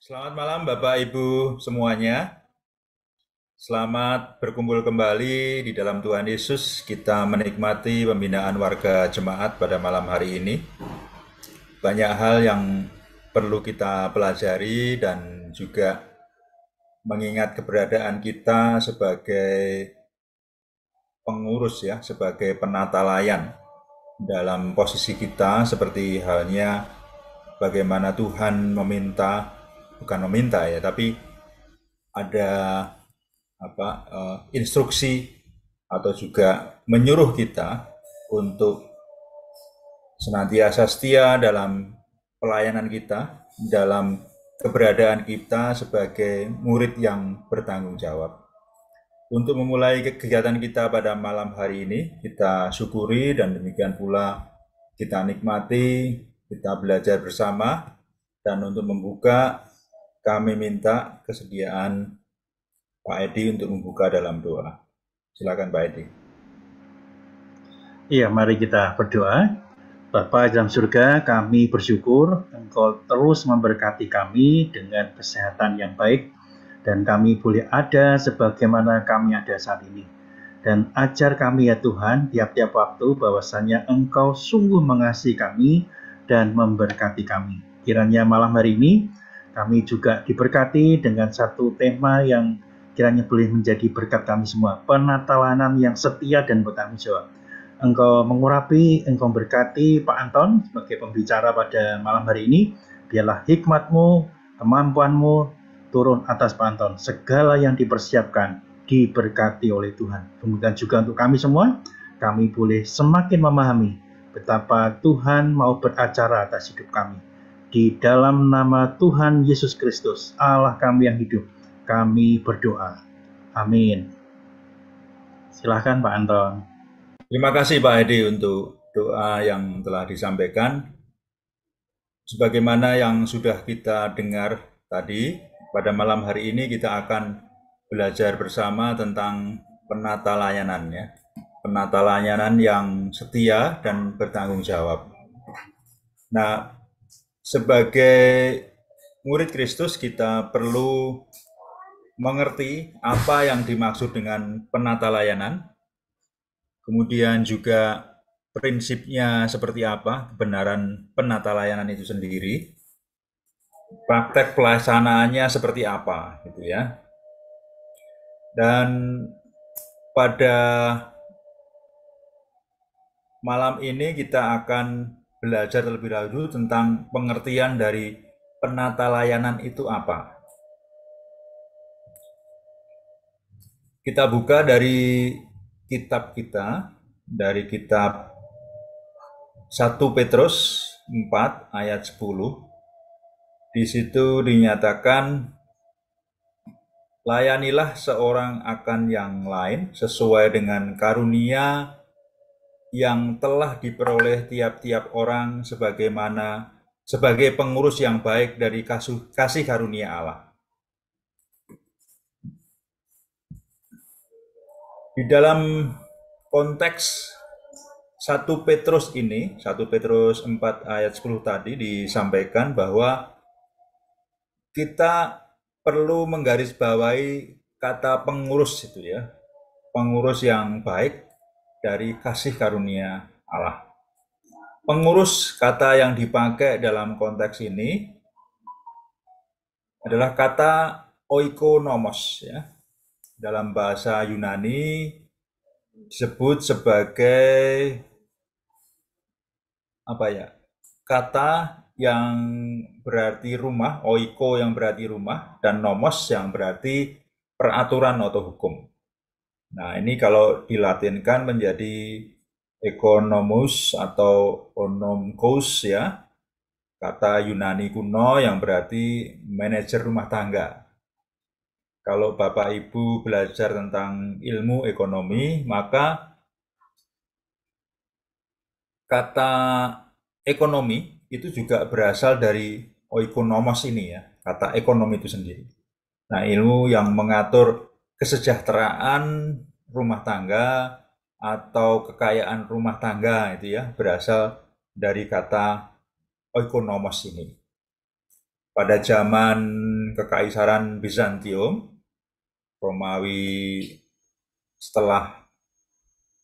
Selamat malam Bapak Ibu semuanya. Selamat berkumpul kembali di dalam Tuhan Yesus. Kita menikmati pembinaan warga jemaat pada malam hari ini. Banyak hal yang perlu kita pelajari dan juga mengingat keberadaan kita sebagai pengurus ya, sebagai penata layan dalam posisi kita seperti halnya bagaimana Tuhan meminta, bukan meminta ya, tapi ada instruksi atau juga menyuruh kita untuk senantiasa setia dalam pelayanan kita, dalam keberadaan kita sebagai murid yang bertanggung jawab. Untuk memulai kegiatan kita pada malam hari ini, kita syukuri dan demikian pula kita nikmati, kita belajar bersama, dan untuk membuka kami minta kesediaan Pak Edi untuk membuka dalam doa. Silakan Pak Edi. Iya, mari kita berdoa. Bapa dalam surga, kami bersyukur Engkau terus memberkati kami dengan kesehatan yang baik, dan kami boleh ada sebagaimana kami ada saat ini. Dan ajar kami ya Tuhan, tiap-tiap waktu bahwasanya Engkau sungguh mengasihi kami dan memberkati kami. Kiranya malam hari ini kami juga diberkati dengan satu tema yang kiranya boleh menjadi berkat kami semua, penatalanan yang setia dan bertanggung jawab. Engkau mengurapi, Engkau berkati Pak Anton sebagai pembicara pada malam hari ini. Biarlah hikmat-Mu, kemampuan-Mu turun atas Pak Anton. Segala yang dipersiapkan diberkati oleh Tuhan. Kemudian juga untuk kami semua, kami boleh semakin memahami betapa Tuhan mau beracara atas hidup kami. Di dalam nama Tuhan Yesus Kristus, Allah kami yang hidup, kami berdoa. Amin. Silahkan Pak Anton. Terima kasih Pak Edi untuk doa yang telah disampaikan. Sebagaimana yang sudah kita dengar tadi, pada malam hari ini kita akan belajar bersama tentang penata layanan ya. Penata layanan yang setia dan bertanggung jawab. Nah, sebagai murid Kristus kita perlu mengerti apa yang dimaksud dengan penata layanan, kemudian juga prinsipnya seperti apa, kebenaran penata layanan itu sendiri, praktek pelaksanaannya seperti apa, gitu ya. Dan pada malam ini kita akan belajar terlebih dahulu tentang pengertian dari penata layanan itu apa. Kita buka dari kitab kita, dari kitab 1 Petrus 4 ayat 10. Di situ dinyatakan, layanilah seorang akan yang lain sesuai dengan karunia yang telah diperoleh tiap-tiap orang sebagai pengurus yang baik dari kasih karunia Allah. Di dalam konteks 1 Petrus ini, 1 Petrus 4 ayat 10 tadi disampaikan bahwa kita perlu menggarisbawahi kata pengurus itu ya. Pengurus yang baik dari kasih karunia Allah. Pengurus, kata yang dipakai dalam konteks ini adalah kata oikonomos ya. Dalam bahasa Yunani disebut sebagai kata yang berarti rumah, oiko yang berarti rumah, dan nomos yang berarti peraturan atau hukum. Nah, ini kalau dilatinkan menjadi economus atau onomkos ya, kata Yunani kuno yang berarti manajer rumah tangga. Kalau Bapak Ibu belajar tentang ilmu ekonomi, maka kata ekonomi itu juga berasal dari oikonomos ini ya, kata ekonomi itu sendiri. Nah, ilmu yang mengatur kesejahteraan rumah tangga atau kekayaan rumah tangga itu ya, berasal dari kata oikonomos ini. Pada zaman Kekaisaran Bizantium, Romawi setelah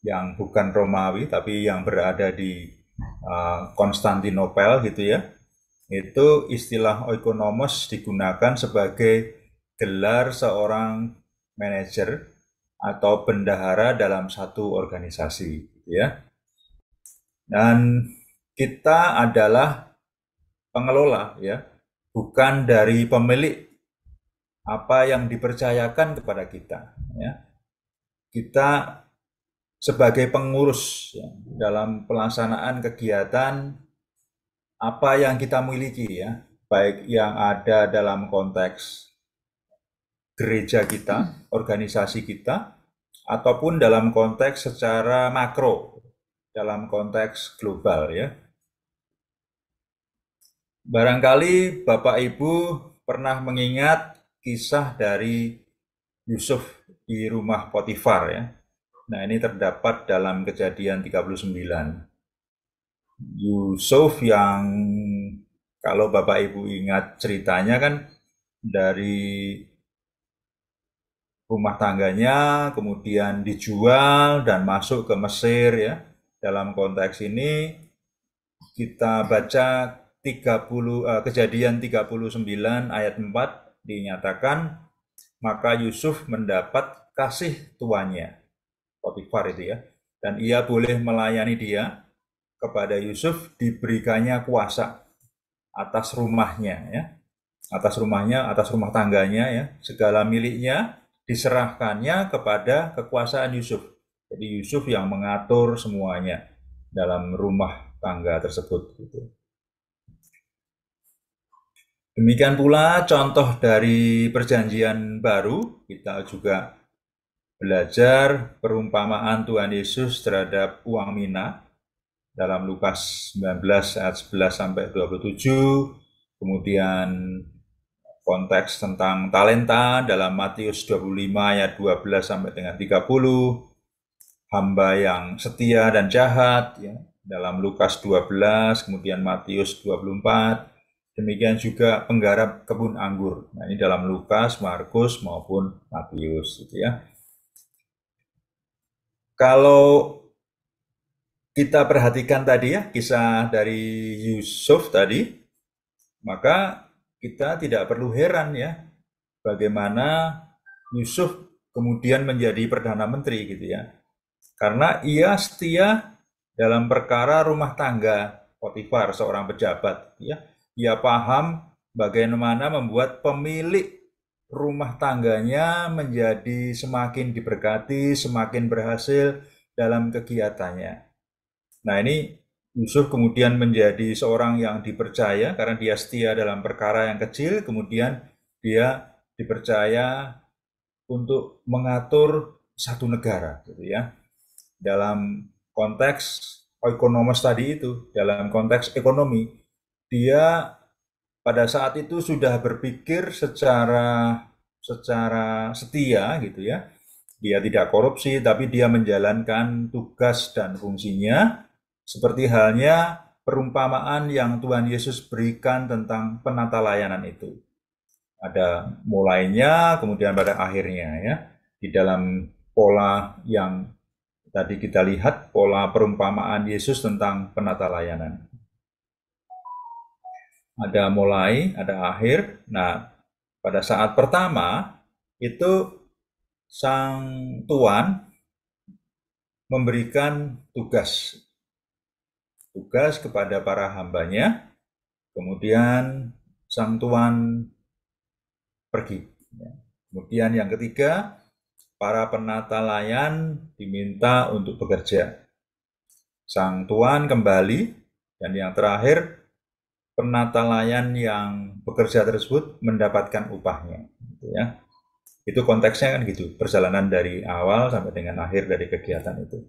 yang bukan Romawi tapi yang berada di Konstantinopel gitu ya, itu istilah oikonomos digunakan sebagai gelar seorang manajer atau bendahara dalam satu organisasi gitu ya. Dan kita adalah pengelola ya, bukan dari pemilik apa yang dipercayakan kepada kita ya. Kita sebagai pengurus ya, dalam pelaksanaan kegiatan apa yang kita miliki ya, baik yang ada dalam konteks gereja kita, organisasi kita, ataupun dalam konteks secara makro, dalam konteks global ya. Barangkali Bapak Ibu pernah mengingat kisah dari Yusuf di rumah Potifar ya. Nah, ini terdapat dalam Kejadian 39. Yusuf yang kalau Bapak Ibu ingat ceritanya kan dari rumah tangganya kemudian dijual dan masuk ke Mesir ya. Dalam konteks ini kita baca Kejadian 39 ayat 4 dinyatakan maka Yusuf mendapat kasih tuannya Potifar itu ya, dan ia boleh melayani dia. Kepada Yusuf diberikannya kuasa atas rumahnya ya, atas rumah tangganya ya, segala miliknya diserahkannya kepada kekuasaan Yusuf. Jadi Yusuf yang mengatur semuanya dalam rumah tangga tersebut gitu. Demikian pula contoh dari perjanjian baru, kita juga belajar perumpamaan Tuhan Yesus terhadap uang mina dalam Lukas 19 ayat 11 sampai 27, kemudian konteks tentang talenta dalam Matius 25 ayat 12 sampai dengan 30, hamba yang setia dan jahat ya, dalam Lukas 12, kemudian Matius 24, demikian juga penggarap kebun anggur. Nah, ini dalam Lukas, Markus maupun Matius gitu ya. Kalau kita perhatikan tadi ya, kisah dari Yusuf tadi, maka kita tidak perlu heran ya, bagaimana Yusuf kemudian menjadi Perdana Menteri gitu ya. Karena ia setia dalam perkara rumah tangga Potifar, seorang pejabat ya. Ia paham bagaimana membuat pemilik rumah tangganya menjadi semakin diberkati, semakin berhasil dalam kegiatannya. Nah, ini Yusuf kemudian menjadi seorang yang dipercaya karena dia setia dalam perkara yang kecil, kemudian dia dipercaya untuk mengatur satu negara gitu ya. Dalam konteks oikonomos tadi itu, dalam konteks ekonomi, dia pada saat itu sudah berpikir secara setia gitu ya. Dia tidak korupsi, tapi dia menjalankan tugas dan fungsinya seperti halnya perumpamaan yang Tuhan Yesus berikan tentang penata layanan itu. Ada mulainya, kemudian pada akhirnya ya. Di dalam pola yang tadi kita lihat, pola perumpamaan Yesus tentang penata layanan. Ada mulai, ada akhir. Nah, pada saat pertama itu sang tuan memberikan tugas kepada para hambanya, kemudian sang tuan pergi. Kemudian yang ketiga, para penata layan diminta untuk bekerja. Sang tuan kembali, dan yang terakhir, penata layan yang bekerja tersebut mendapatkan upahnya. Gitu ya. Itu konteksnya kan gitu, perjalanan dari awal sampai dengan akhir dari kegiatan itu.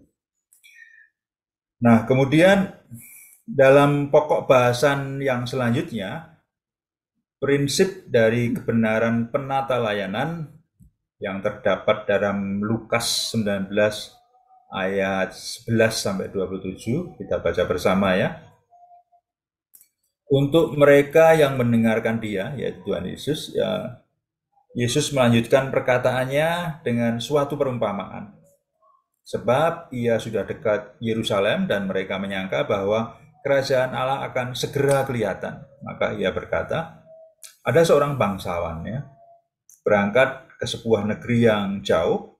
Nah, kemudian dalam pokok bahasan yang selanjutnya, prinsip dari kebenaran penata layanan yang terdapat dalam Lukas 19 ayat 11 sampai 27, kita baca bersama ya. Untuk mereka yang mendengarkan dia, yaitu Tuhan Yesus, ya, Yesus melanjutkan perkataannya dengan suatu perumpamaan. Sebab ia sudah dekat Yerusalem dan mereka menyangka bahwa kerajaan Allah akan segera kelihatan. Maka ia berkata, ada seorang bangsawan ya, berangkat ke sebuah negeri yang jauh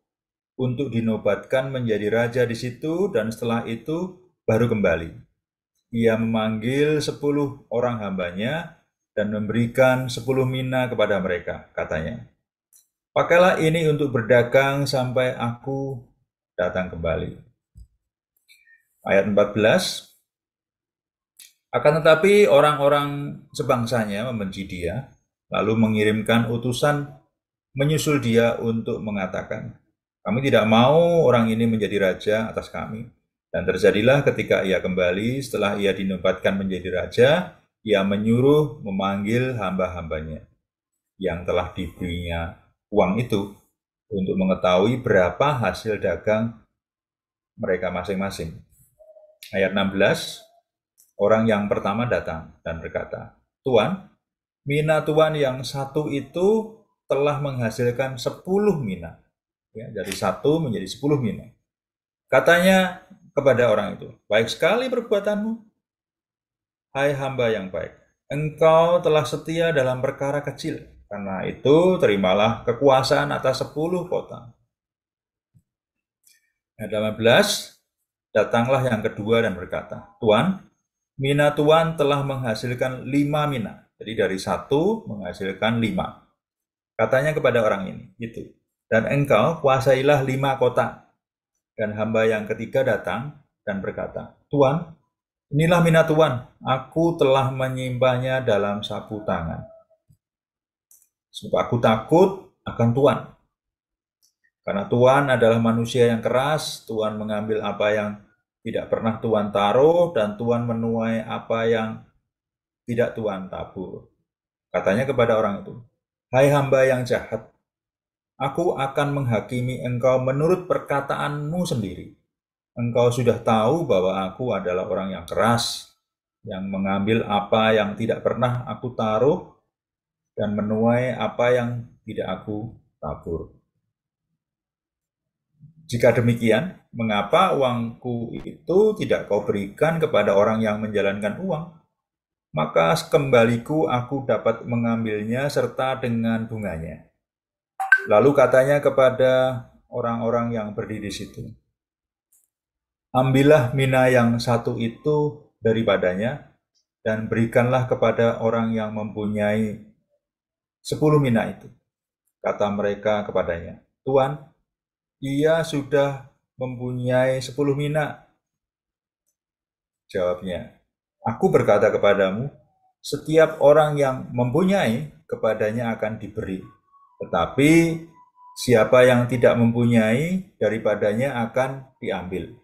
untuk dinobatkan menjadi raja di situ dan setelah itu baru kembali. Ia memanggil 10 orang hambanya dan memberikan 10 mina kepada mereka, katanya. Pakailah ini untuk berdagang sampai aku datang kembali. Ayat 14. Akan tetapi orang-orang sebangsanya membenci dia, lalu mengirimkan utusan menyusul dia untuk mengatakan, kami tidak mau orang ini menjadi raja atas kami. Dan terjadilah ketika ia kembali, setelah ia dinobatkan menjadi raja, ia menyuruh memanggil hamba-hambanya yang telah diberinya uang itu untuk mengetahui berapa hasil dagang mereka masing-masing. Ayat 16, orang yang pertama datang dan berkata, Tuan, mina Tuan yang satu itu telah menghasilkan 10 mina. Ya, dari 1 menjadi 10 mina. Katanya kepada orang itu, baik sekali perbuatanmu, hai hamba yang baik. Engkau telah setia dalam perkara kecil, karena itu terimalah kekuasaan atas 10 kota. Ayat 18, datanglah yang kedua dan berkata, Tuan, mina Tuan telah menghasilkan 5 mina. Jadi dari 1 menghasilkan 5. Katanya kepada orang ini, gitu. Dan engkau kuasailah 5 kota. Dan hamba yang ketiga datang dan berkata, Tuan, inilah mina Tuan, aku telah menyimpannya dalam sapu tangan. Sebab aku takut akan Tuan. Karena Tuan adalah manusia yang keras, Tuan mengambil apa yang tidak pernah Tuan taruh, dan Tuan menuai apa yang tidak Tuan tabur. Katanya kepada orang itu, hai hamba yang jahat, aku akan menghakimi engkau menurut perkataanmu sendiri. Engkau sudah tahu bahwa aku adalah orang yang keras, yang mengambil apa yang tidak pernah aku taruh, dan menuai apa yang tidak aku tabur. Jika demikian, mengapa uangku itu tidak kau berikan kepada orang yang menjalankan uang? Maka kembaliku aku dapat mengambilnya serta dengan bunganya. Lalu katanya kepada orang-orang yang berdiri di situ, ambillah mina yang satu itu daripadanya dan berikanlah kepada orang yang mempunyai 10 mina itu. Kata mereka kepadanya, Tuan, ia sudah mempunyai 10 mina. Jawabnya, aku berkata kepadamu, setiap orang yang mempunyai, kepadanya akan diberi. Tetapi siapa yang tidak mempunyai, daripadanya akan diambil.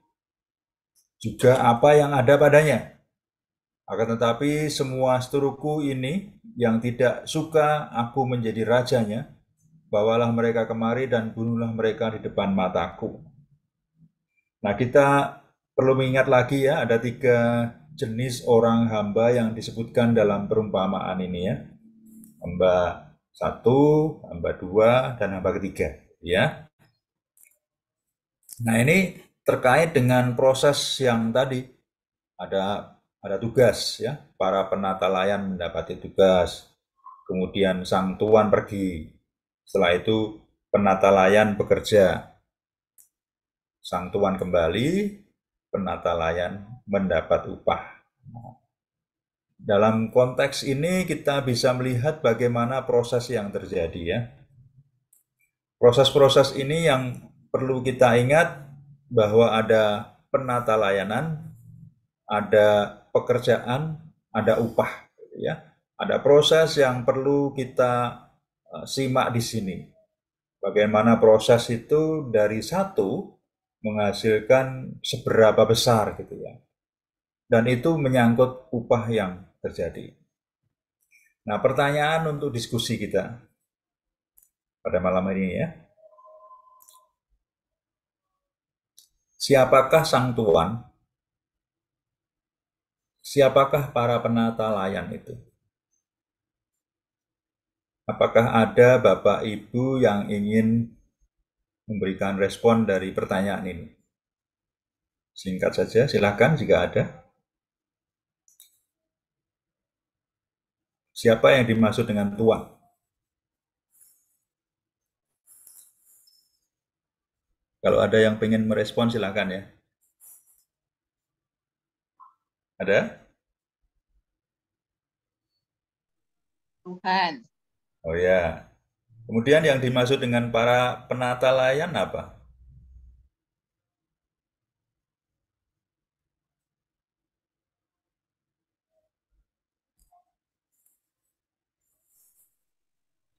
Juga apa yang ada padanya. Akan tetapi semua seteruku ini yang tidak suka aku menjadi rajanya, bawalah mereka kemari dan bunuhlah mereka di depan mataku. Nah, kita perlu mengingat lagi ya, ada 3 jenis orang hamba yang disebutkan dalam perumpamaan ini ya. Hamba 1, hamba 2, dan hamba ketiga ya. Nah, ini terkait dengan proses yang tadi ada tugas ya, para penata layan mendapati tugas, kemudian sang tuan pergi, setelah itu penata layan bekerja, sang tuan kembali, penata layan mendapat upah. Dalam konteks ini kita bisa melihat bagaimana proses yang terjadi ya. Proses-proses ini yang perlu kita ingat bahwa ada penata layanan, ada pekerjaan, ada upah ya. Ada proses yang perlu kita simak di sini. Bagaimana proses itu dari 1 menghasilkan seberapa besar gitu ya. Dan itu menyangkut upah yang terjadi. Nah, pertanyaan untuk diskusi kita pada malam ini ya. Siapakah sang tuan? siapakah para penata layan itu? Apakah ada Bapak Ibu yang ingin memberikan respon dari pertanyaan ini? Singkat saja, silakan jika ada. Siapa yang dimaksud dengan tuan? Kalau ada yang ingin merespon, silakan ya. Ada? Tuhan. Oh ya. Kemudian yang dimaksud dengan para penata layan apa?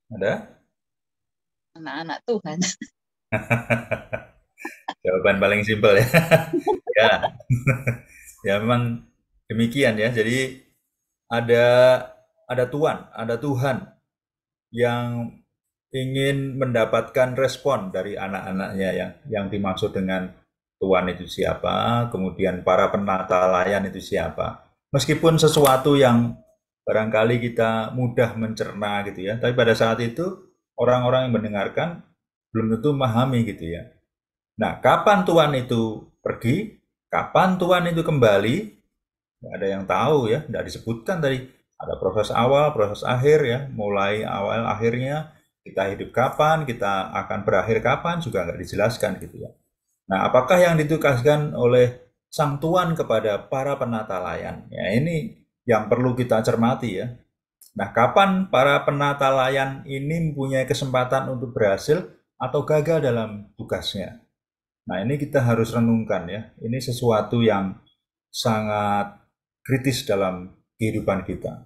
Ada? Anak-anak Tuhan. Jawaban paling simpel ya. Ya, ya memang demikian ya. Jadi ada ada Tuhan yang ingin mendapatkan respon dari anak-anaknya yang dimaksud dengan Tuhan itu siapa, kemudian para penata layan itu siapa. Meskipun sesuatu yang barangkali kita mudah mencerna gitu ya, tapi pada saat itu orang-orang yang mendengarkan belum tentu memahami gitu ya. Nah, kapan Tuhan itu pergi, kapan Tuhan itu kembali, nggak ada yang tahu ya, nggak disebutkan tadi. Ada proses awal, proses akhir ya, mulai awal akhirnya, kita hidup kapan, kita akan berakhir kapan, juga nggak dijelaskan gitu ya. Nah, apakah yang ditugaskan oleh Sang Tuhan kepada para penata layan? Ya, ini yang perlu kita cermati ya. Nah, kapan para penata layan ini mempunyai kesempatan untuk berhasil atau gagal dalam tugasnya? Nah, ini kita harus renungkan ya. Ini sesuatu yang sangat kritis dalam kehidupan kita.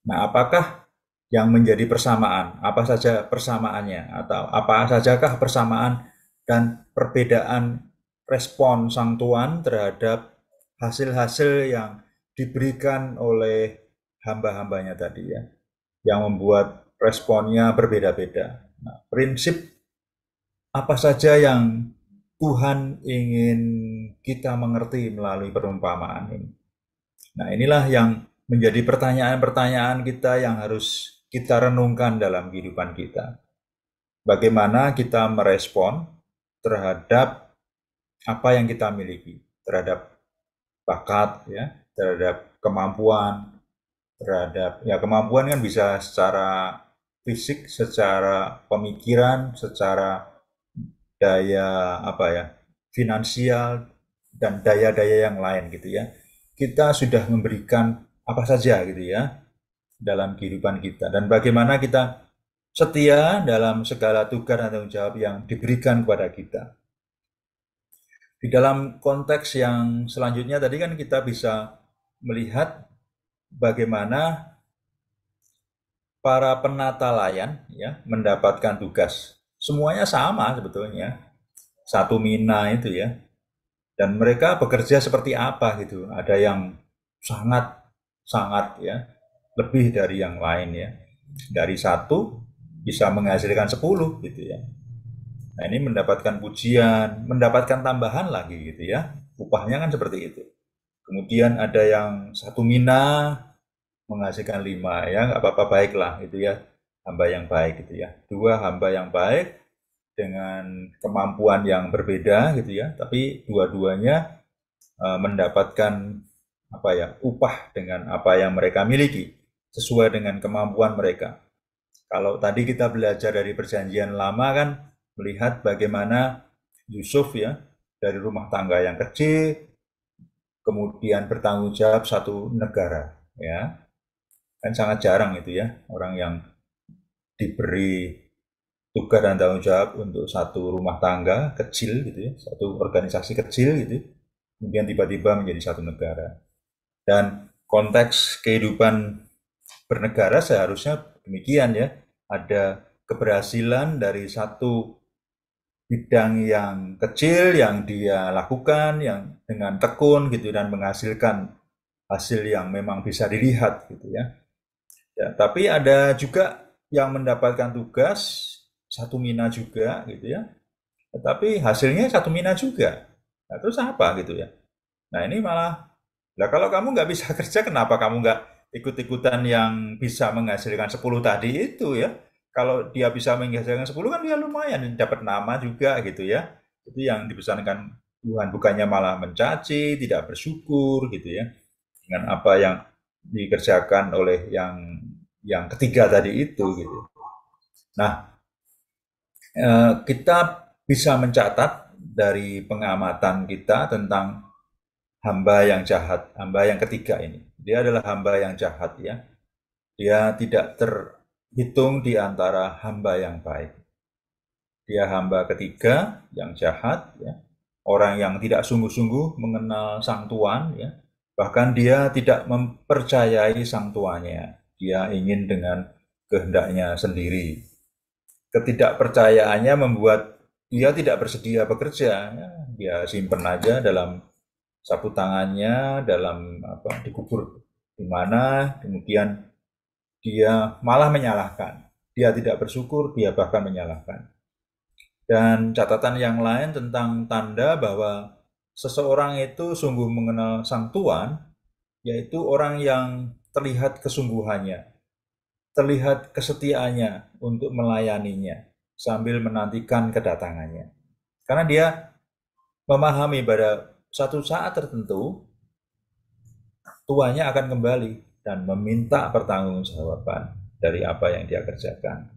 Nah, apakah yang menjadi persamaan? Apa saja persamaannya? Atau apa sajakah persamaan dan perbedaan respon Sang Tuhan terhadap hasil-hasil yang diberikan oleh hamba-hambanya tadi ya, yang membuat responnya berbeda-beda. Nah, prinsip apa saja yang Tuhan ingin kita mengerti melalui perumpamaan ini. Nah, inilah yang menjadi pertanyaan-pertanyaan kita yang harus kita renungkan dalam kehidupan kita. Bagaimana kita merespon terhadap apa yang kita miliki, terhadap bakat, ya, terhadap kemampuan, terhadap ya kemampuan kan bisa secara fisik, secara pemikiran, secara daya apa ya, finansial dan daya-daya yang lain gitu ya. Kita sudah memberikan apa saja gitu ya dalam kehidupan kita dan bagaimana kita setia dalam segala tugas dan tanggung jawab yang diberikan kepada kita. Di dalam konteks yang selanjutnya tadi kan kita bisa melihat bagaimana para penata layan ya mendapatkan tugas. Semuanya sama sebetulnya. Satu mina itu ya. Dan mereka bekerja seperti apa gitu. Ada yang sangat sangat ya lebih dari yang lain ya. Dari satu bisa menghasilkan 10 gitu ya. Nah, ini mendapatkan pujian, mendapatkan tambahan lagi gitu ya. Upahnya kan seperti itu. Kemudian ada yang satu mina menghasilkan 5 ya, nggak apa-apa baiklah itu ya. Hamba yang baik gitu ya. Dua hamba yang baik dengan kemampuan yang berbeda gitu ya, tapi dua-duanya mendapatkan apa ya upah dengan apa yang mereka miliki sesuai dengan kemampuan mereka. Kalau tadi kita belajar dari perjanjian lama kan melihat bagaimana Yusuf ya dari rumah tangga yang kecil kemudian bertanggung jawab satu negara ya kan sangat jarang itu ya orang yang diberi tugas dan tanggung jawab untuk satu rumah tangga kecil gitu ya satu organisasi kecil gitu kemudian tiba-tiba menjadi satu negara dan konteks kehidupan bernegara seharusnya demikian ya ada keberhasilan dari satu bidang yang kecil yang dia lakukan yang dengan tekun gitu dan menghasilkan hasil yang memang bisa dilihat gitu ya. Ya, tapi ada juga yang mendapatkan tugas satu mina juga gitu ya. Tetapi hasilnya satu mina juga. Nah, terus apa gitu ya? Nah, ini malah Lah kalau kamu nggak bisa kerja, kenapa kamu nggak ikut-ikutan yang bisa menghasilkan 10 tadi itu ya? Kalau dia bisa menghasilkan 10 kan dia lumayan dapat nama juga gitu ya. Itu yang dipesankan Tuhan, bukannya malah mencaci, tidak bersyukur gitu ya. Dengan apa yang dikerjakan oleh yang ketiga tadi itu gitu. Nah, kita bisa mencatat dari pengamatan kita tentang hamba yang jahat, hamba yang ketiga ini. Dia adalah hamba yang jahat ya. Dia tidak terhitung di antara hamba yang baik. Dia hamba ketiga yang jahat ya. Orang yang tidak sungguh-sungguh mengenal sang tuan ya. Bahkan dia tidak mempercayai sang tuannya. Dia ingin dengan kehendaknya sendiri. Ketidakpercayaannya membuat dia tidak bersedia bekerja. Ya. Dia simpen aja dalam sapu tangannya, dalam dikubur di mana, kemudian dia malah menyalahkan. Dia tidak bersyukur, dia bahkan menyalahkan. Dan catatan yang lain tentang tanda bahwa seseorang itu sungguh mengenal sang tuan, yaitu orang yang terlihat kesungguhannya, terlihat kesetiaannya untuk melayaninya, sambil menantikan kedatangannya. Karena dia memahami pada satu saat tertentu, tuannya akan kembali dan meminta pertanggungjawaban dari apa yang dia kerjakan.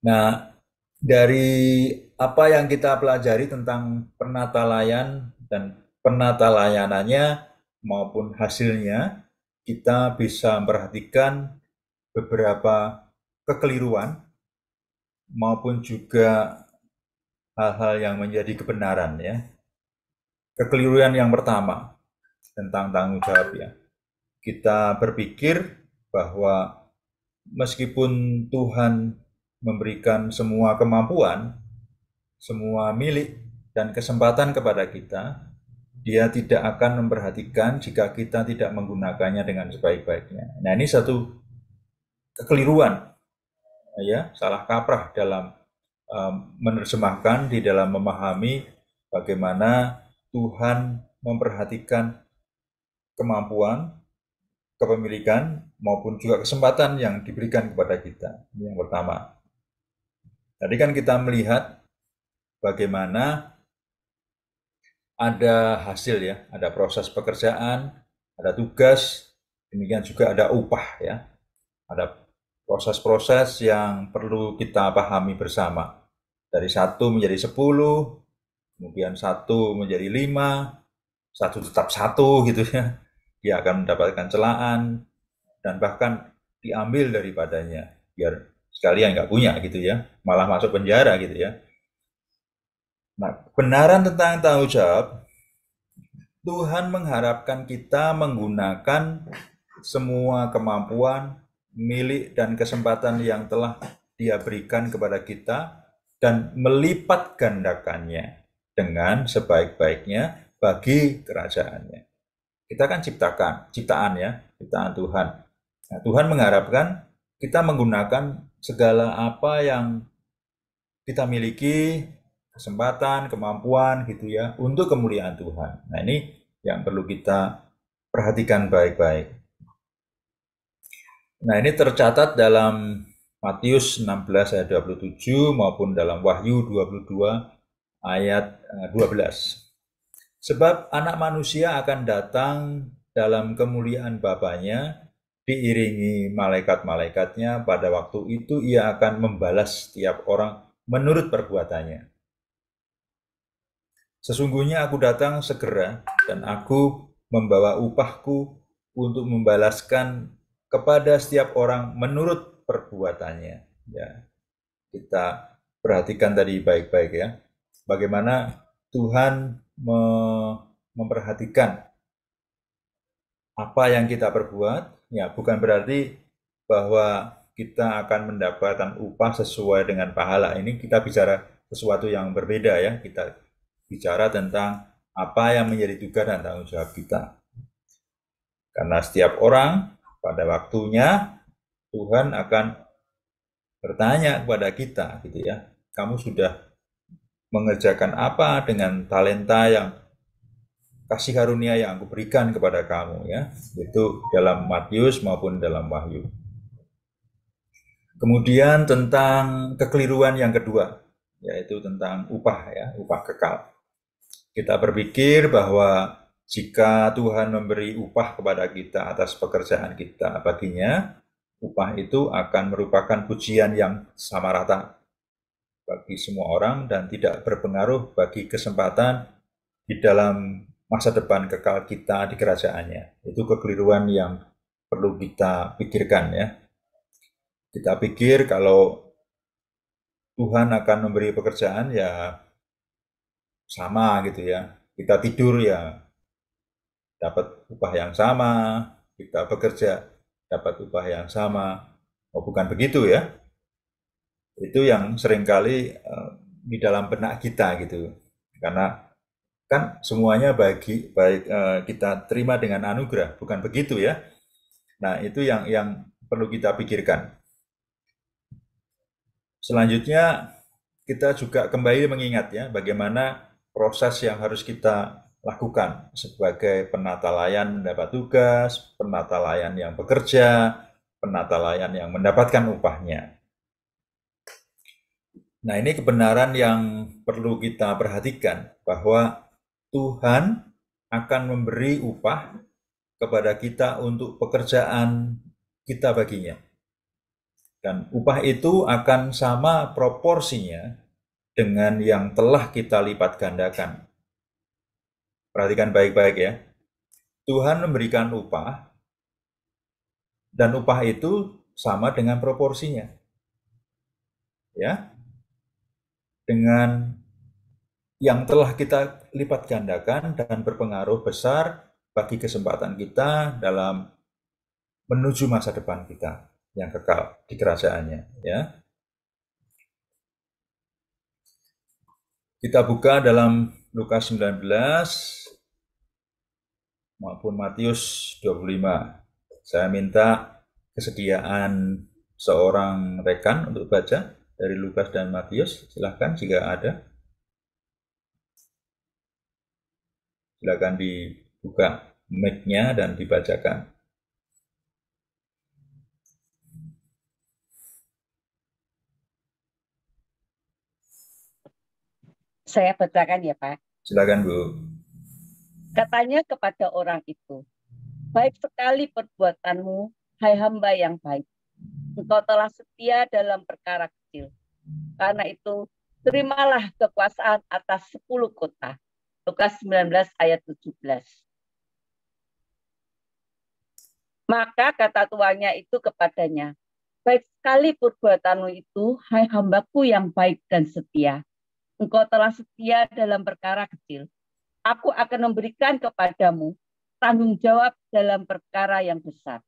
Nah, dari apa yang kita pelajari tentang penatalayan dan penatalayanannya maupun hasilnya, kita bisa memperhatikan beberapa kekeliruan maupun juga hal-hal yang menjadi kebenaran ya. Kekeliruan yang pertama tentang tanggung jawab ya. Kita berpikir bahwa meskipun Tuhan memberikan semua kemampuan, semua milik dan kesempatan kepada kita, dia tidak akan memperhatikan jika kita tidak menggunakannya dengan sebaik-baiknya. Nah, ini satu kekeliruan ya, salah kaprah dalam menerjemahkan, di dalam memahami bagaimana Tuhan memperhatikan kemampuan, kepemilikan maupun juga kesempatan yang diberikan kepada kita. Ini yang pertama. Tadi kan kita melihat bagaimana ada hasil ya, ada proses pekerjaan, ada tugas, demikian juga ada upah ya. Ada proses-proses yang perlu kita pahami bersama. Dari 1 menjadi 10, kemudian 1 menjadi 5, 1 tetap 1 gitu ya. Dia akan mendapatkan celaan dan bahkan diambil daripadanya biar sekalian nggak punya gitu ya, malah masuk penjara gitu ya. Nah, kebenaran tentang tanggung jawab, Tuhan mengharapkan kita menggunakan semua kemampuan, milik dan kesempatan yang telah Dia berikan kepada kita dan melipat gandakannya dengan sebaik-baiknya bagi kerajaannya. Kita kan ciptaan ya, ciptaan Tuhan. Nah, Tuhan mengharapkan kita menggunakan segala apa yang kita miliki, kesempatan, kemampuan gitu ya, untuk kemuliaan Tuhan. Nah, ini yang perlu kita perhatikan baik-baik. Nah, ini tercatat dalam Matius 16 ayat 27 maupun dalam Wahyu 22 ayat 12. Sebab anak manusia akan datang dalam kemuliaan Bapanya, diiringi malaikat-malaikatnya. Pada waktu itu ia akan membalas setiap orang menurut perbuatannya. Sesungguhnya aku datang segera dan aku membawa upahku untuk membalaskan kepada setiap orang menurut perbuatannya. Ya, kita perhatikan tadi baik-baik ya. Bagaimana Tuhan memperhatikan apa yang kita perbuat, ya bukan berarti bahwa kita akan mendapatkan upah sesuai dengan pahala. Ini kita bicara sesuatu yang berbeda ya. Kita bicara tentang apa yang menjadi tugas dan tanggung jawab kita. Karena setiap orang pada waktunya Tuhan akan bertanya kepada kita gitu ya. Kamu sudah mengerjakan apa dengan talenta yang kasih karunia yang aku berikan kepada kamu, ya. Itu dalam Matius maupun dalam Wahyu. Kemudian tentang kekeliruan yang kedua, yaitu tentang upah, ya, upah kekal. Kita berpikir bahwa jika Tuhan memberi upah kepada kita atas pekerjaan kita baginya, upah itu akan merupakan pujian yang sama rata bagi semua orang dan tidak berpengaruh bagi kesempatan di dalam masa depan kekal kita di kerajaannya. Itu kekeliruan yang perlu kita pikirkan, ya. Kita pikir kalau Tuhan akan memberi pekerjaan ya sama gitu, ya. Kita tidur ya dapat upah yang sama, kita bekerja dapat upah yang sama. Oh, bukan begitu, ya. Itu yang seringkali di dalam benak kita gitu. Karena kan semuanya baik kita terima dengan anugerah, bukan begitu, ya. Nah, itu yang perlu kita pikirkan. Selanjutnya kita juga kembali mengingat, ya, bagaimana proses yang harus kita lakukan sebagai penata layan mendapat tugas, penata layan yang bekerja, penata layan yang mendapatkan upahnya. Nah, ini kebenaran yang perlu kita perhatikan, bahwa Tuhan akan memberi upah kepada kita untuk pekerjaan kita baginya. Dan upah itu akan sama proporsinya dengan yang telah kita lipat gandakan. Perhatikan baik-baik, ya. Tuhan memberikan upah, dan upah itu sama dengan proporsinya. Ya. Dengan yang telah kita lipat gandakan dan berpengaruh besar bagi kesempatan kita dalam menuju masa depan kita yang kekal di kerajaannya, ya. Kita buka dalam Lukas 19 maupun Matius 25. Saya minta kesediaan seorang rekan untuk baca dari Lukas dan Matius. Silahkan jika ada. Silakan dibuka mic-nya dan dibacakan. Saya bacakan ya, Pak. Silakan, Bu. Katanya kepada orang itu, baik sekali perbuatanmu, hai hamba yang baik. Engkau telah setia dalam perkara kecil. Karena itu, terimalah kekuasaan atas 10 kota. Lukas 19 ayat 17. Maka kata tuannya itu kepadanya, baik sekali perbuatanmu itu, hai hambaku yang baik dan setia. Engkau telah setia dalam perkara kecil. Aku akan memberikan kepadamu tanggung jawab dalam perkara yang besar.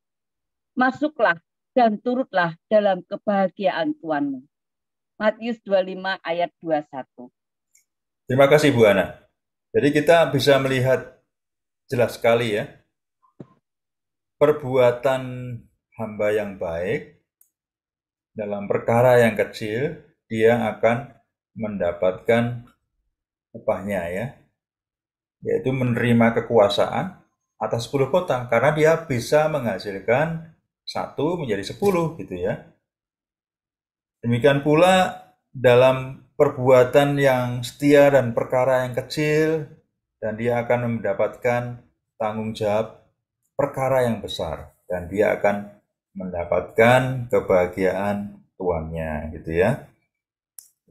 Masuklah dan turutlah dalam kebahagiaan Tuanmu. Matius 25 ayat 21. Terima kasih, Bu Ana. Jadi kita bisa melihat jelas sekali, ya, perbuatan hamba yang baik dalam perkara yang kecil, dia akan mendapatkan upahnya, ya, yaitu menerima kekuasaan atas 10 kota, karena dia bisa menghasilkan 1 menjadi 10 gitu, ya. Demikian pula dalam perbuatan yang setia dan perkara yang kecil, dan dia akan mendapatkan tanggung jawab perkara yang besar, dan dia akan mendapatkan kebahagiaan tuannya gitu, ya.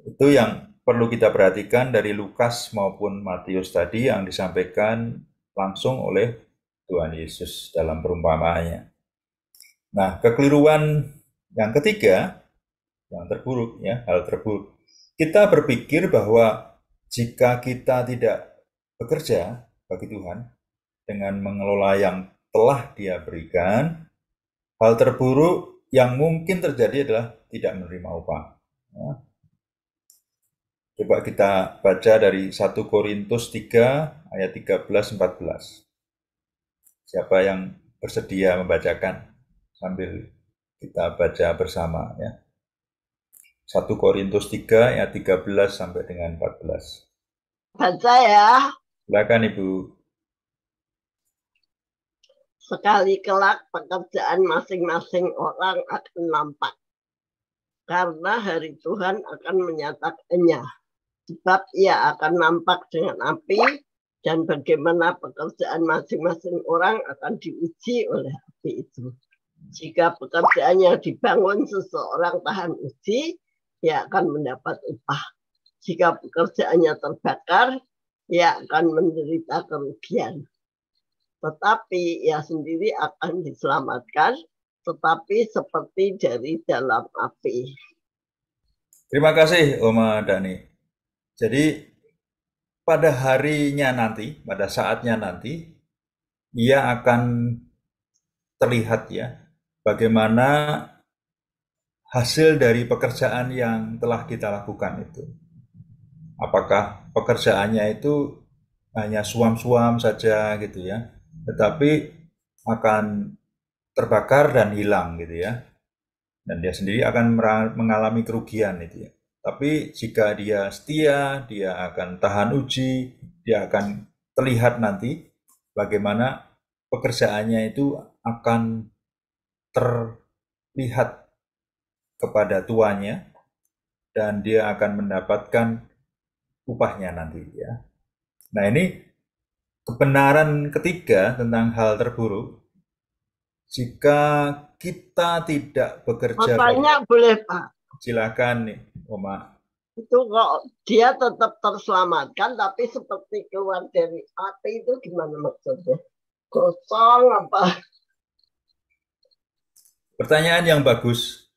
Itu yang perlu kita perhatikan dari Lukas maupun Matius tadi yang disampaikan langsung oleh Tuhan Yesus dalam perumpamaannya. Nah, kekeliruan yang ketiga, yang terburuk, ya, hal terburuk. Kita berpikir bahwa jika kita tidak bekerja bagi Tuhan dengan mengelola yang telah Dia berikan, hal terburuk yang mungkin terjadi adalah tidak menerima upah. Ya. Coba kita baca dari 1 Korintus 3 ayat 13-14. Siapa yang bersedia membacakan sambil kita baca bersama, ya. 1 Korintus 3 ayat 13 sampai dengan 14. Baca ya. Silakan, Ibu. Sekali kelak pekerjaan masing-masing orang akan nampak. Karena hari Tuhan akan menyatakannya. Sebab ia akan nampak dengan api, dan bagaimana pekerjaan masing-masing orang akan diuji oleh api itu. Jika pekerjaan yang dibangun seseorang tahan uji, ia akan mendapat upah. Jika pekerjaannya terbakar, ia akan menderita kerugian. Tetapi ia sendiri akan diselamatkan, tetapi seperti dari dalam api. Terima kasih Oma Dani. Jadi pada harinya nanti, pada saatnya nanti, ia akan terlihat ya bagaimana hasil dari pekerjaan yang telah kita lakukan itu. Apakah pekerjaannya itu hanya suam-suam saja gitu ya, tetapi akan terbakar dan hilang gitu ya. Dan dia sendiri akan mengalami kerugian itu ya. Tapi jika dia setia, dia akan tahan uji, dia akan terlihat nanti bagaimana pekerjaannya itu akan terlihat kepada tuannya dan dia akan mendapatkan upahnya nanti ya. Nah, ini kebenaran ketiga tentang hal terburuk. Jika kita tidak bekerja, Makanya boleh Pak. Silakan nih, Oma. Itu kok dia tetap terselamatkan, tapi seperti keluar dari api itu gimana maksudnya? Kosong apa? Pertanyaan yang bagus.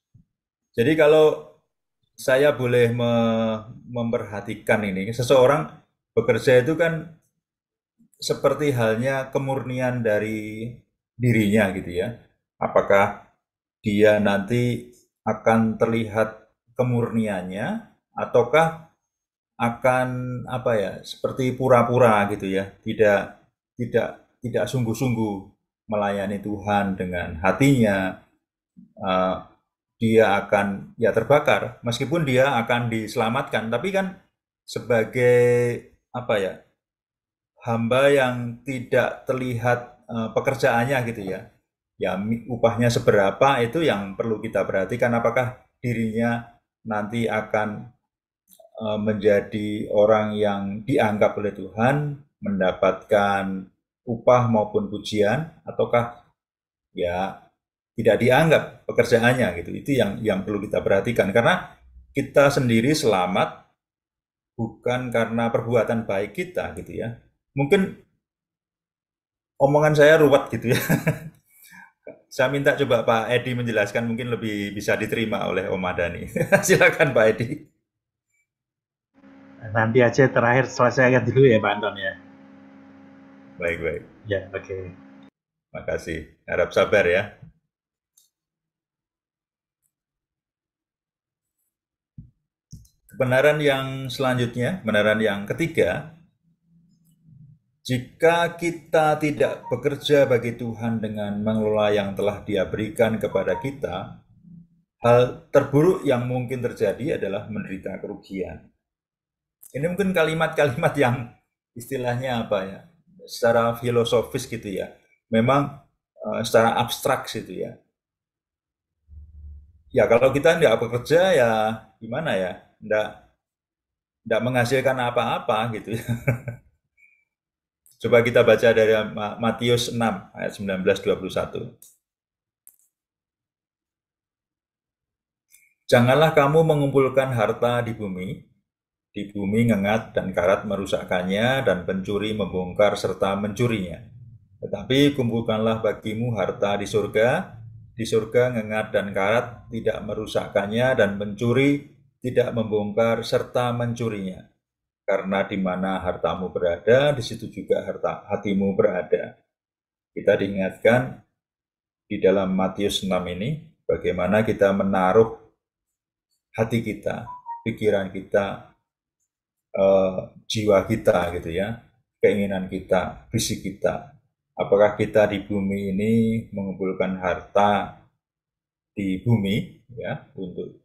Jadi kalau saya boleh memperhatikan ini, seseorang bekerja itu kan seperti halnya kemurnian dari dirinya gitu ya. Apakah dia nanti akan terlihat kemurniannya ataukah akan apa ya, seperti pura-pura gitu ya, tidak sungguh-sungguh melayani Tuhan dengan hatinya. Dia akan ya terbakar meskipun dia akan diselamatkan, tapi kan sebagai apa ya, hamba yang tidak terlihat pekerjaannya gitu ya. Ya upahnya seberapa itu yang perlu kita perhatikan, apakah dirinya nanti akan menjadi orang yang dianggap oleh Tuhan, mendapatkan upah maupun pujian, ataukah ya tidak dianggap pekerjaannya gitu. Itu yang perlu kita perhatikan, karena kita sendiri selamat bukan karena perbuatan baik kita gitu ya. Mungkin omongan saya ruwet gitu ya. Saya minta coba Pak Edi menjelaskan, mungkin lebih bisa diterima oleh Om Madani. Silakan Pak Edi. Nanti aja terakhir selesaikan dulu ya Pak Anton ya. Baik. Ya, oke. Makasih. Harap sabar ya. Kebenaran yang selanjutnya, kebenaran yang ketiga, jika kita tidak bekerja bagi Tuhan dengan mengelola yang telah Dia berikan kepada kita, hal terburuk yang mungkin terjadi adalah menderita kerugian. Ini mungkin kalimat-kalimat yang istilahnya apa ya, secara filosofis gitu ya, memang secara abstrak gitu ya. Ya kalau kita tidak bekerja ya gimana ya, tidak menghasilkan apa-apa gitu ya. Coba kita baca dari Matius 6 ayat 19-21. Janganlah kamu mengumpulkan harta di bumi ngengat dan karat merusakkannya dan pencuri membongkar serta mencurinya. Tetapi kumpulkanlah bagimu harta di surga ngengat dan karat tidak merusakkannya dan pencuri tidak membongkar serta mencurinya. Karena di mana hartamu berada, di situ juga hatimu berada. Kita diingatkan di dalam Matius 6 ini, bagaimana kita menaruh hati kita, pikiran kita, jiwa kita gitu ya, keinginan kita, visi kita. Apakah kita di bumi ini mengumpulkan harta di bumi ya untuk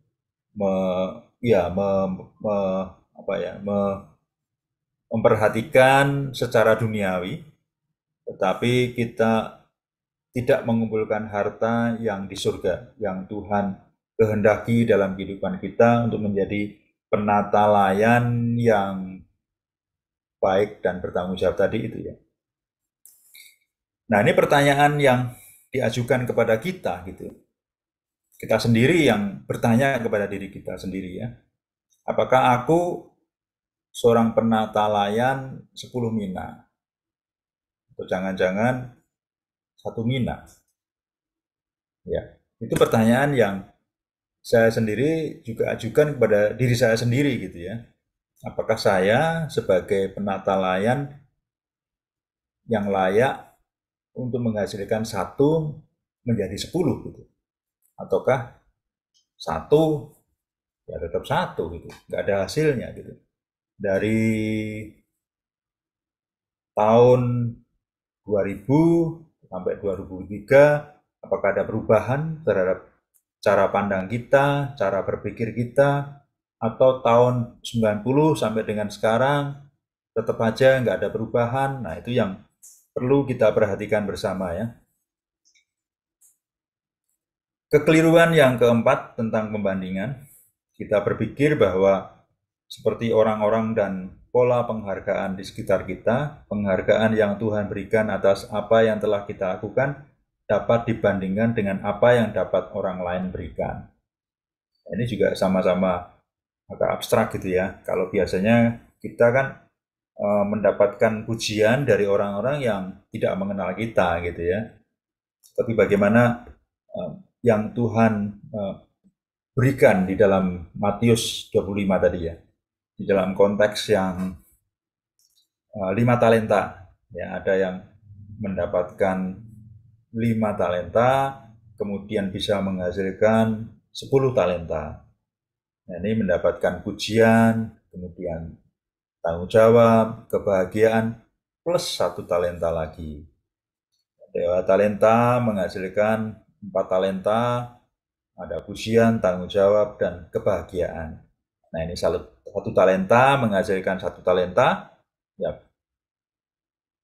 memperhatikan secara duniawi, tetapi kita tidak mengumpulkan harta yang di surga, yang Tuhan kehendaki dalam kehidupan kita untuk menjadi penata layan yang baik dan bertanggung jawab tadi itu ya. Nah, ini pertanyaan yang diajukan kepada kita gitu. Kita sendiri yang bertanya kepada diri kita sendiri ya. Apakah aku seorang penata layan 10 mina? Atau jangan-jangan 1 mina? Ya, itu pertanyaan yang saya sendiri juga ajukan kepada diri saya sendiri gitu ya. Apakah saya sebagai penata layan yang layak untuk menghasilkan 1 menjadi 10 gitu? Ataukah 1 ya tetap 1 gitu, nggak ada hasilnya gitu. Dari tahun 2000 sampai 2003, apakah ada perubahan terhadap cara pandang kita, cara berpikir kita, atau tahun 90 sampai dengan sekarang tetap aja nggak ada perubahan? Nah, itu yang perlu kita perhatikan bersama ya. Kekeliruan yang keempat tentang pembandingan, kita berpikir bahwa seperti orang-orang dan pola penghargaan di sekitar kita, penghargaan yang Tuhan berikan atas apa yang telah kita lakukan dapat dibandingkan dengan apa yang dapat orang lain berikan. Ini juga sama-sama agak abstrak gitu ya. Kalau biasanya kita kan mendapatkan pujian dari orang-orang yang tidak mengenal kita gitu ya. Tapi bagaimana yang Tuhan berikan di dalam Matius 25 tadi ya, di dalam konteks yang 5 talenta ya, ada yang mendapatkan 5 talenta kemudian bisa menghasilkan 10 talenta. Nah, ini mendapatkan pujian, kemudian tanggung jawab, kebahagiaan plus 1 talenta lagi. 2 talenta menghasilkan 4 talenta, ada pujian, tanggung jawab, dan kebahagiaan. Nah, ini 1 talenta menghasilkan 1 talenta, ya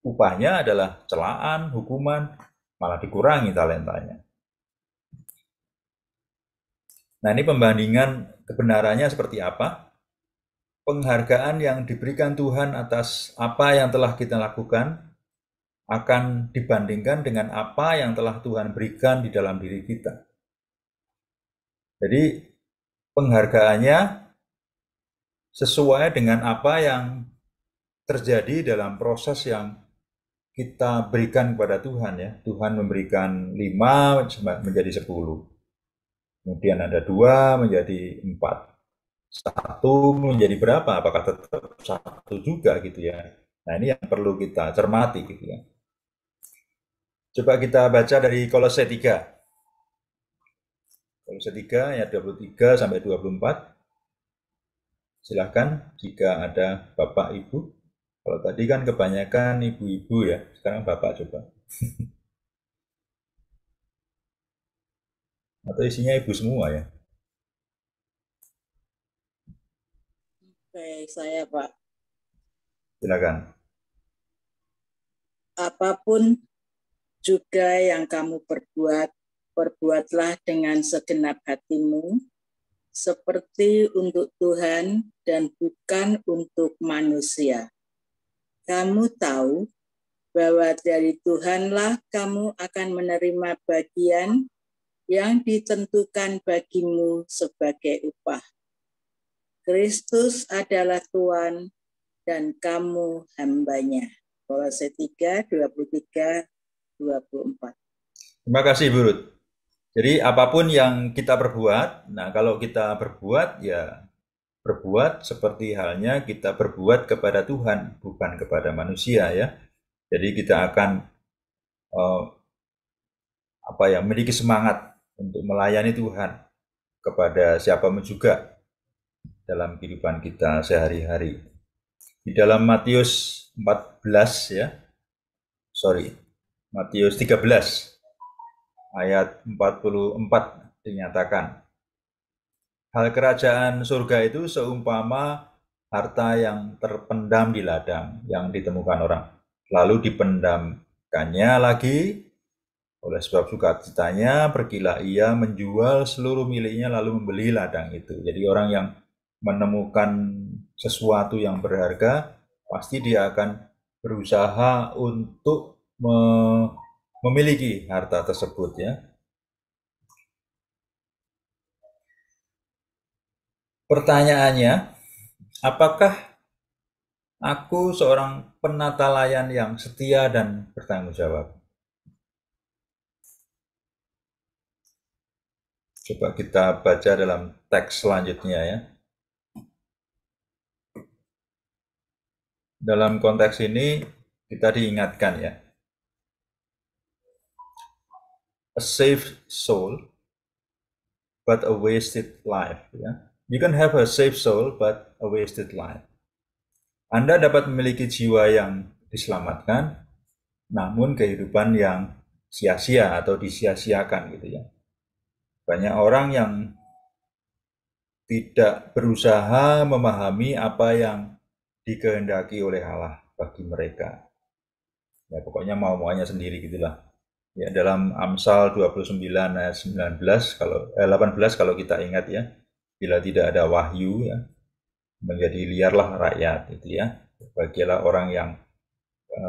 upahnya adalah celaan, hukuman, malah dikurangi talentanya. Nah, ini pembandingan kebenarannya seperti apa? Penghargaan yang diberikan Tuhan atas apa yang telah kita lakukan akan dibandingkan dengan apa yang telah Tuhan berikan di dalam diri kita. Jadi penghargaannya sesuai dengan apa yang terjadi dalam proses yang kita berikan kepada Tuhan ya. Tuhan memberikan 5 menjadi 10. Kemudian ada 2 menjadi 4. 1 menjadi berapa? Apakah tetap 1 juga gitu ya. Nah, ini yang perlu kita cermati gitu ya. Coba kita baca dari Kolose 3. Kolose 3 ayat 23 sampai 24. Silahkan jika ada Bapak Ibu. Kalau tadi kan kebanyakan ibu-ibu ya, sekarang Bapak coba. Atau isinya ibu semua ya? Oke, saya Pak. Silakan. Apapun juga yang kamu perbuat, perbuatlah dengan segenap hatimu, seperti untuk Tuhan dan bukan untuk manusia. Kamu tahu bahwa dari Tuhanlah kamu akan menerima bagian yang ditentukan bagimu sebagai upah. Kristus adalah Tuhan dan kamu hambanya. Kolose 3, 23, 24. Terima kasih Bu Ruth. Jadi apapun yang kita perbuat, nah kalau kita berbuat ya berbuat seperti halnya kita berbuat kepada Tuhan, bukan kepada manusia ya. Jadi kita akan memiliki semangat untuk melayani Tuhan kepada siapapun juga dalam kehidupan kita sehari-hari. Di dalam Matius 13 ayat 44 dinyatakan, hal kerajaan surga itu seumpama harta yang terpendam di ladang yang ditemukan orang, lalu dipendamkannya lagi Oleh sebab sukacitanya, pergilah ia menjual seluruh miliknya lalu membeli ladang itu. Jadi orang yang menemukan sesuatu yang berharga, pasti dia akan berusaha untuk memiliki harta tersebut ya. Pertanyaannya, apakah aku seorang penata layan yang setia dan bertanggung jawab? Coba kita baca dalam teks selanjutnya ya. Dalam konteks ini kita diingatkan ya, a saved soul but a wasted life ya. You can have a saved soul but a wasted life. Anda dapat memiliki jiwa yang diselamatkan namun kehidupan yang sia-sia atau disia-siakan gitu ya. Banyak orang yang tidak berusaha memahami apa yang dikehendaki oleh Allah bagi mereka. Ya pokoknya mau-maunya sendiri gitulah. Ya dalam Amsal 29 ayat 18 kalau kita ingat ya, bila tidak ada wahyu ya, menjadi liarlah rakyat gitu ya. Bagilah orang yang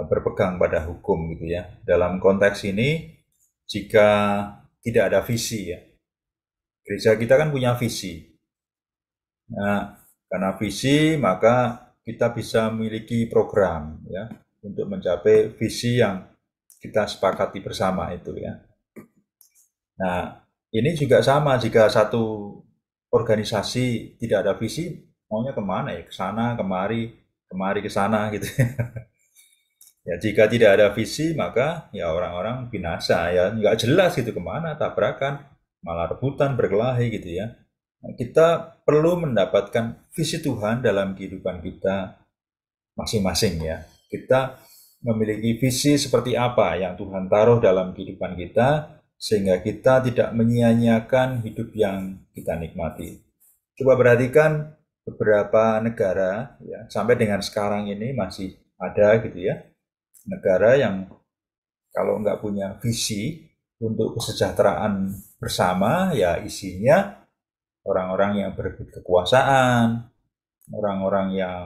berpegang pada hukum gitu ya. Dalam konteks ini jika tidak ada visi ya. Gereja kita kan punya visi. Nah, karena visi maka kita bisa memiliki program ya untuk mencapai visi yang kita sepakati bersama itu ya. Nah, ini juga sama jika satu organisasi tidak ada visi, maunya kemana ya? Ke sana, kemari, ke sana gitu. Ya, jika tidak ada visi maka ya orang-orang binasa ya, nggak jelas gitu kemana, tabrakan, malah rebutan, berkelahi gitu ya. Nah, kita perlu mendapatkan visi Tuhan dalam kehidupan kita masing-masing ya. Kita memiliki visi seperti apa yang Tuhan taruh dalam kehidupan kita, sehingga kita tidak menyia-nyiakan hidup yang kita nikmati. Coba perhatikan beberapa negara ya, sampai dengan sekarang ini masih ada gitu ya, negara yang kalau nggak punya visi untuk kesejahteraan bersama ya isinya orang-orang yang berebut kekuasaan, orang-orang yang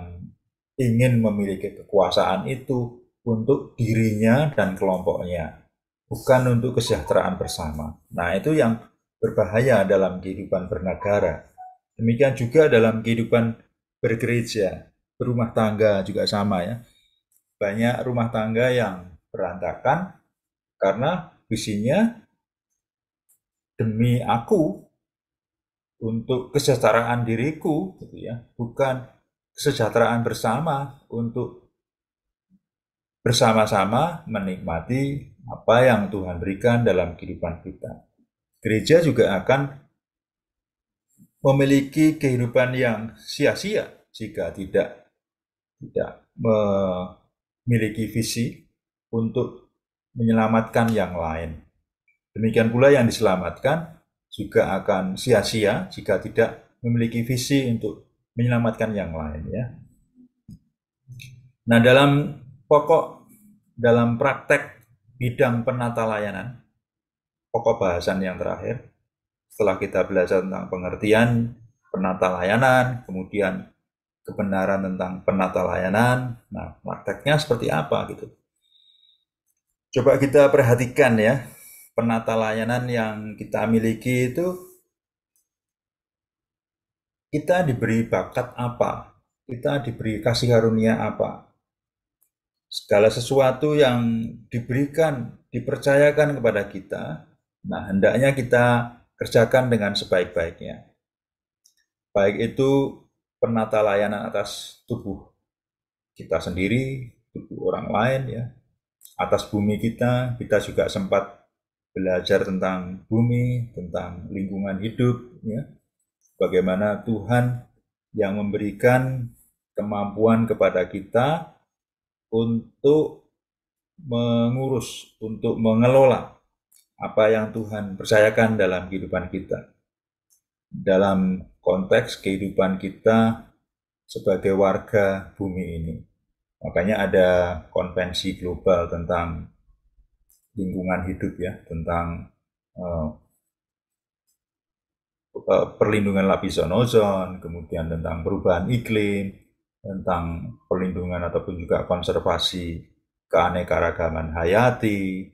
ingin memiliki kekuasaan itu untuk dirinya dan kelompoknya, bukan untuk kesejahteraan bersama. Nah, itu yang berbahaya dalam kehidupan bernegara. Demikian juga dalam kehidupan bergereja, berumah tangga juga sama ya. Banyak rumah tangga yang berantakan karena visinya demi aku, untuk kesejahteraan diriku gitu ya, bukan kesejahteraan bersama untuk bersama-sama menikmati apa yang Tuhan berikan dalam kehidupan kita. Gereja juga akan memiliki kehidupan yang sia-sia jika tidak memiliki visi untuk menyelamatkan yang lain. Demikian pula yang diselamatkan juga akan sia-sia jika tidak memiliki visi untuk menyelamatkan yang lain ya. Nah, dalam praktek bidang penata layanan, pokok bahasan yang terakhir, setelah kita belajar tentang pengertian penata layanan, kemudian kebenaran tentang penata layanan, nah prakteknya seperti apa gitu. Coba kita perhatikan ya, penata layanan yang kita miliki itu, kita diberi bakat apa, kita diberi kasih karunia apa. Segala sesuatu yang diberikan, dipercayakan kepada kita, nah hendaknya kita kerjakan dengan sebaik-baiknya. Baik itu penata layanan atas tubuh kita sendiri, tubuh orang lain ya, atas bumi kita juga sempat belajar tentang bumi, tentang lingkungan hidup ya. Bagaimana Tuhan yang memberikan kemampuan kepada kita untuk mengurus, untuk mengelola apa yang Tuhan percayakan dalam kehidupan kita. Dalam konteks kehidupan kita sebagai warga bumi ini. Makanya ada konvensi global tentang lingkungan hidup ya, tentang perlindungan lapisan ozon, kemudian tentang perubahan iklim, tentang perlindungan ataupun juga konservasi keanekaragaman hayati,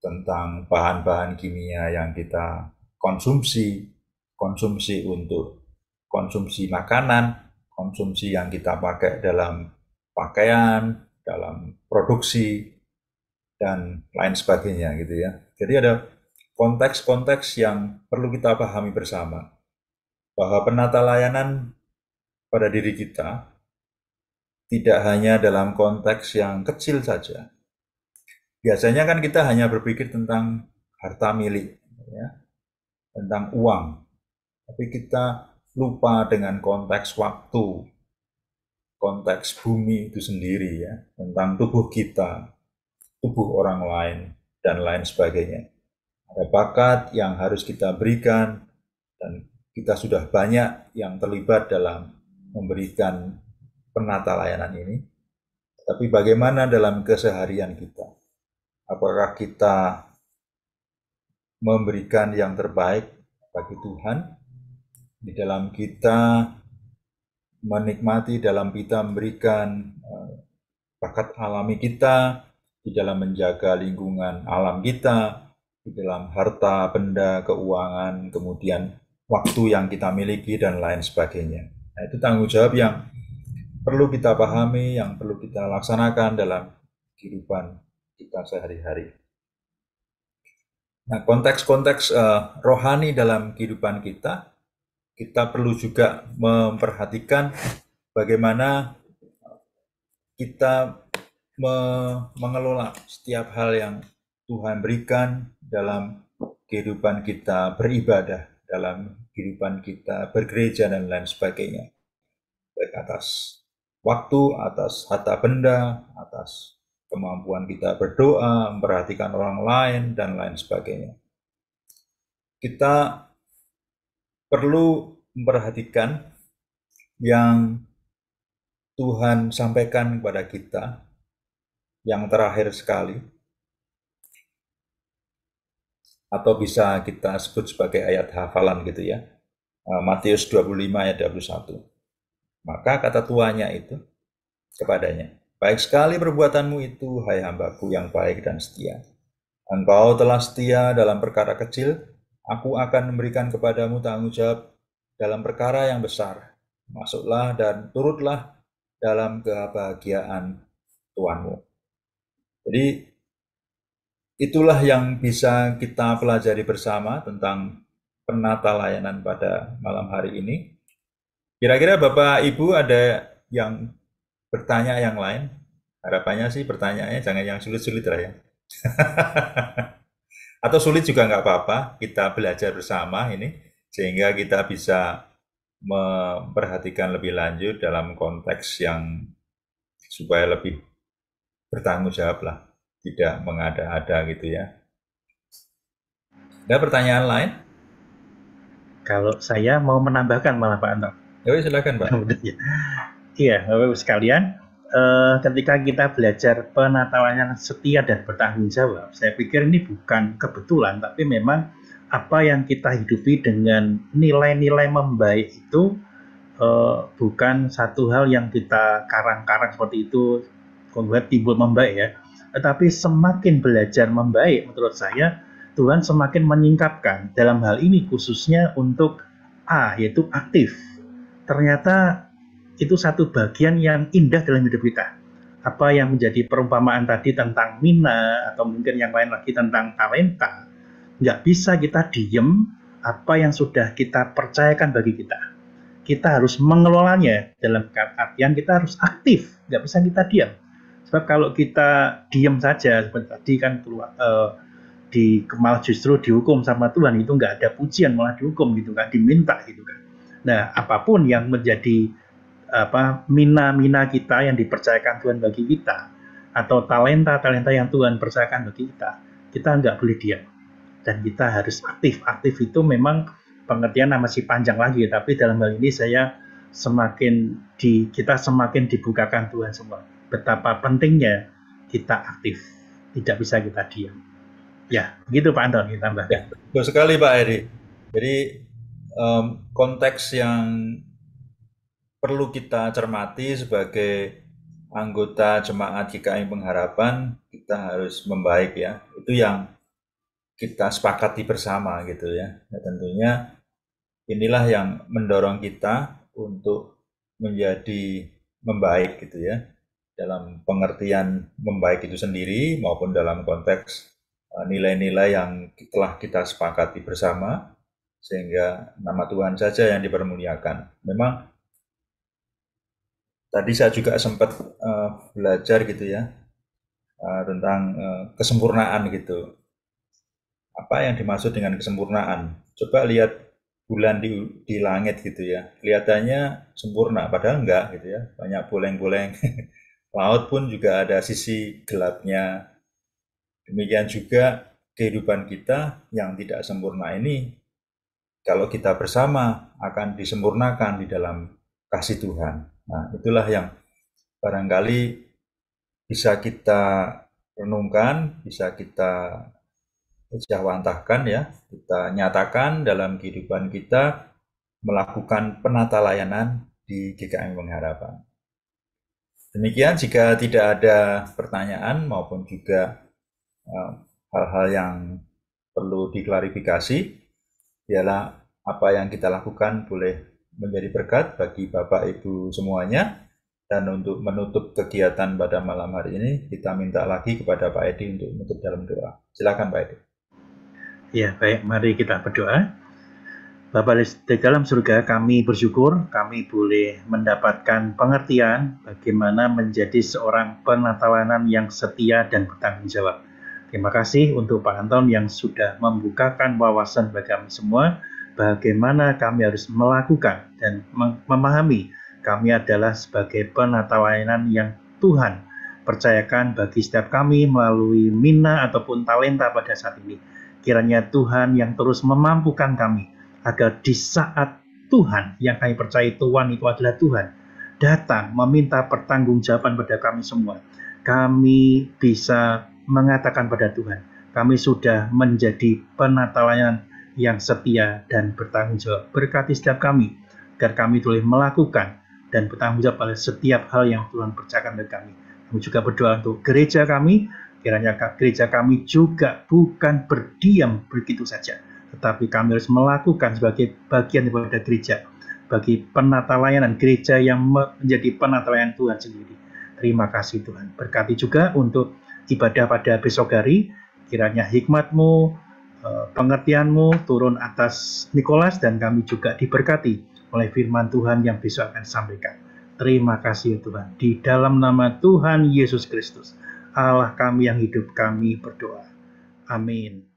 tentang bahan-bahan kimia yang kita konsumsi untuk konsumsi makanan, konsumsi yang kita pakai dalam pakaian, dalam produksi, dan lain sebagainya gitu ya. Jadi ada konteks-konteks yang perlu kita pahami bersama, bahwa penata layanan pada diri kita tidak hanya dalam konteks yang kecil saja. Biasanya kan kita hanya berpikir tentang harta milik, ya, tentang uang, tapi kita lupa dengan konteks waktu, konteks bumi itu sendiri ya, tentang tubuh kita, tubuh orang lain, dan lain sebagainya. Ada bakat yang harus kita berikan, dan kita sudah banyak yang terlibat dalam memberikan penata layanan ini. Tapi bagaimana dalam keseharian kita? Apakah kita memberikan yang terbaik bagi Tuhan? Di dalam kita menikmati, dalam kita memberikan bakat alami kita, di dalam menjaga lingkungan alam kita, di dalam harta, benda, keuangan, kemudian waktu yang kita miliki, dan lain sebagainya. Nah, itu tanggung jawab yang perlu kita pahami, yang perlu kita laksanakan dalam kehidupan kita sehari-hari. Nah, konteks-konteks rohani dalam kehidupan kita perlu juga memperhatikan bagaimana kita mengelola setiap hal yang Tuhan berikan dalam kehidupan kita beribadah, dalam kehidupan kita bergereja, dan lain sebagainya. Baik atas waktu, atas harta benda, atas kemampuan kita berdoa, memperhatikan orang lain, dan lain sebagainya. Kita perlu memperhatikan yang Tuhan sampaikan kepada kita yang terakhir sekali, atau bisa kita sebut sebagai ayat hafalan gitu ya, Matius 25 ayat 21. Maka kata tuannya itu kepadanya, baik sekali perbuatanmu itu, hai hambaku yang baik dan setia. Engkau telah setia dalam perkara kecil, aku akan memberikan kepadamu tanggung jawab dalam perkara yang besar. Masuklah dan turutlah dalam kebahagiaan Tuhanmu. Jadi itulah yang bisa kita pelajari bersama tentang penata layanan pada malam hari ini. Kira-kira Bapak Ibu ada yang bertanya yang lain? Harapannya sih pertanyaannya jangan yang sulit-sulit lah ya. Atau sulit juga nggak apa-apa, kita belajar bersama ini, sehingga kita bisa memperhatikan lebih lanjut dalam konteks yang supaya lebih bertanggung jawab lah, tidak mengada-ada gitu ya. Ada pertanyaan lain? Kalau saya mau menambahkan malah Pak Anto. Ya, silakan Pak. Iya, Bapak-Ibu sekalian, ketika kita belajar penata layanan setia dan bertanggung jawab, saya pikir ini bukan kebetulan, tapi memang apa yang kita hidupi dengan nilai-nilai membaik itu bukan satu hal yang kita karang-karang seperti itu, kemudian timbul membaik ya. Tetapi semakin belajar membaik, menurut saya Tuhan semakin menyingkapkan dalam hal ini khususnya untuk A, yaitu aktif. Ternyata itu satu bagian yang indah dalam hidup kita. Apa yang menjadi perumpamaan tadi tentang mina, atau mungkin yang lain lagi tentang talenta, nggak bisa kita diem apa yang sudah kita percayakan bagi kita. Kita harus mengelolanya, dalam artian kita harus aktif, nggak bisa kita diam. Sebab kalau kita diem saja, seperti tadi kan malah justru dihukum sama Tuhan, itu nggak ada pujian, malah dihukum gitu kan, diminta gitu kan. Nah, apapun yang menjadi mina-mina kita yang dipercayakan Tuhan bagi kita, atau talenta-talenta yang Tuhan percayakan bagi kita nggak boleh diam. Dan kita harus aktif. Aktif itu memang pengertian masih panjang lagi, tapi dalam hal ini kita semakin dibukakan Tuhan semua. Betapa pentingnya kita aktif, tidak bisa kita diam. Ya, begitu Pak Anton ditambah. Ya, betul sekali Pak Heri. Jadi konteks yang perlu kita cermati sebagai anggota jemaat GKI Pengharapan, kita harus membaik ya. Itu yang kita sepakati bersama gitu ya. Nah, tentunya inilah yang mendorong kita untuk menjadi membaik gitu ya. Dalam pengertian membaik itu sendiri maupun dalam konteks nilai-nilai yang telah kita sepakati bersama, sehingga nama Tuhan saja yang dipermuliakan. Memang tadi saya juga sempat belajar gitu ya tentang kesempurnaan gitu. Apa yang dimaksud dengan kesempurnaan? Coba lihat bulan di langit gitu ya, kelihatannya sempurna padahal enggak gitu ya, banyak boleng-boleng. Laut pun juga ada sisi gelapnya. Demikian juga kehidupan kita yang tidak sempurna ini, kalau kita bersama akan disempurnakan di dalam kasih Tuhan. Nah, itulah yang barangkali bisa kita renungkan, bisa kita jawantahkan ya, kita nyatakan dalam kehidupan kita melakukan penata layanan di GKI Pengharapan. Demikian, jika tidak ada pertanyaan maupun juga hal-hal yang perlu diklarifikasi, ialah apa yang kita lakukan boleh menjadi berkat bagi Bapak Ibu semuanya. Dan untuk menutup kegiatan pada malam hari ini, kita minta lagi kepada Pak Edi untuk menutup dalam doa. Silakan Pak Edi. Ya, baik, mari kita berdoa. Bapa di dalam surga, kami bersyukur kami boleh mendapatkan pengertian bagaimana menjadi seorang penata layanan yang setia dan bertanggung jawab. Terima kasih untuk Pak Anton yang sudah membukakan wawasan bagi kami semua bagaimana kami harus melakukan dan memahami kami adalah sebagai penata layanan yang Tuhan percayakan bagi setiap kami melalui mina ataupun talenta pada saat ini. Kiranya Tuhan yang terus memampukan kami agar di saat Tuhan yang kami percaya Tuhan itu adalah Tuhan datang meminta pertanggungjawaban pada kami semua, kami bisa mengatakan pada Tuhan, kami sudah menjadi penata layanan yang setia dan bertanggung jawab. Berkati setiap kami agar kami boleh melakukan dan bertanggung jawab pada setiap hal yang Tuhan percayakan kepada kami. Kami juga berdoa untuk gereja kami, kiranya gereja kami juga bukan berdiam begitu saja, tetapi kami harus melakukan sebagai bagian daripada gereja, bagi penata layanan gereja yang menjadi penata layanan Tuhan sendiri. Terima kasih Tuhan. Berkati juga untuk ibadah pada besok hari, kiranya hikmat-Mu, pengertian-Mu turun atas Nikolas dan kami juga diberkati oleh firman Tuhan yang besok akan sampaikan. Terima kasih Tuhan. Di dalam nama Tuhan Yesus Kristus, Allah kami yang hidup, kami berdoa. Amin.